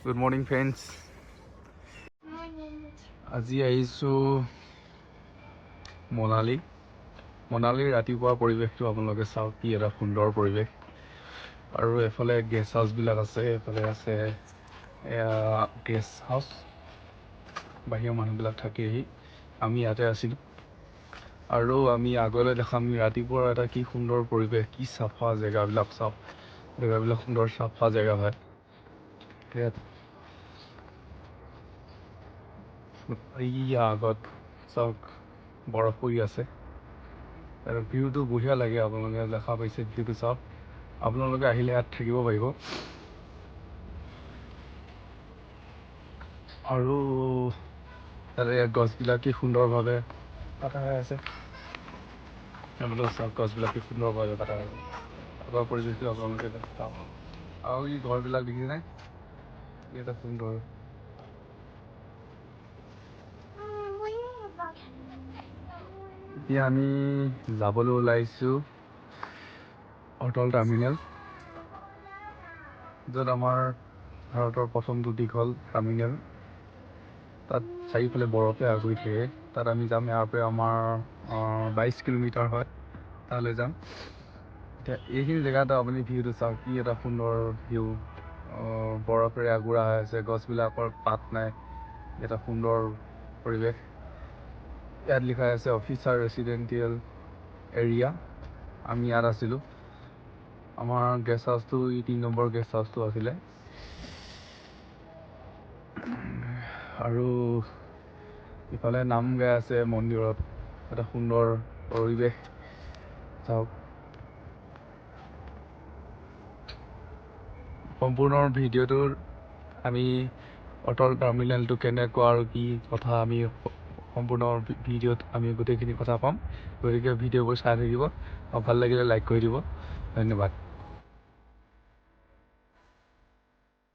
Good morning, friends. আজি আহিছোঁ মনালীৰ ৰাতিপুৱাৰ পৰিৱেশটো আপোনালোকে চাওক, কি এটা সুন্দৰ পৰিৱেশ। আৰু এফালে গেষ্ট হাউচবিলাক আছে, এফালে আছে গেষ্ট হাউচ, বাহিৰৰ মানুহবিলাক থাকেহি। আমি ইয়াতে আছিলোঁ আৰু আমি আগলৈ দেখাম ৰাতিপুৱাৰ এটা কি সুন্দৰ পৰিৱেশ, কি চাফা জেগাবিলাক চাওক, জেগাবিলাক সুন্দৰ চাফা জেগা হয়। এইয়া আগত চাওক বৰফ পৰি আছে আৰু ভিউটো বঢ়িয়া লাগে। আপোনালোকে দেখা পাইছে ভিউটো চাওক, আপোনালোকে আহিলে ইয়াত থাকিব পাৰিব। আৰু তাতে গছবিলাক কি সুন্দৰভাৱে কটা হৈ আছে, আপোনালোকে চাওক গছবিলাক কি সুন্দৰভাৱে কটা হৈ আছে। আগৰ পৰিৱেশটো আপোনালোকে চাওক, আৰু এই ঘৰবিলাক দেখিছে নাই, কি এটা সুন্দৰ। এতিয়া আমি যাবলৈ ওলাইছোঁ অটল টাৰ্মিনেল, য'ত আমাৰ ভাৰতৰ প্ৰথমটো দীঘল টাৰ্মিনেল। তাত চাৰিওফালে বৰফে আগুৰি থাকে। তাত আমি যাম, ইয়াৰ পৰা আমাৰ 22 কিলোমিটাৰ হয়, তালৈ যাম। এতিয়া এইখিনি জেগাত আপুনি ভিউটো চাওক, কি এটা সুন্দৰ ভিউ, বৰফেৰে আগুৰা হৈ আছে, গছবিলাকৰ পাত নাই, এটা সুন্দৰ পৰিৱেশ। ইয়াত লিখা আছে অফিচাৰ ৰেচিডেণ্টিয়েল এৰিয়া। আমি ইয়াত আছিলোঁ, আমাৰ গেষ্ট হাউচটো 3 নম্বৰ গেষ্ট হাউচটো আছিলে। আৰু ইফালে নাম গাই আছে মন্দিৰত, এটা সুন্দৰ পৰিৱেশ চাওক। সম্পূৰ্ণ ভিডিঅ'টোৰ আমি অটল টাৰ্মিনেলটো কেনেকুৱা আৰু কি কথা, আমি সম্পূৰ্ণ ভিডিঅ'ত আমি গোটেইখিনি কথা পাম। গতিকে ভিডিঅ'বোৰ চাই থাকিব আৰু ভাল লাগিলে লাইক কৰি দিব। ধন্যবাদ।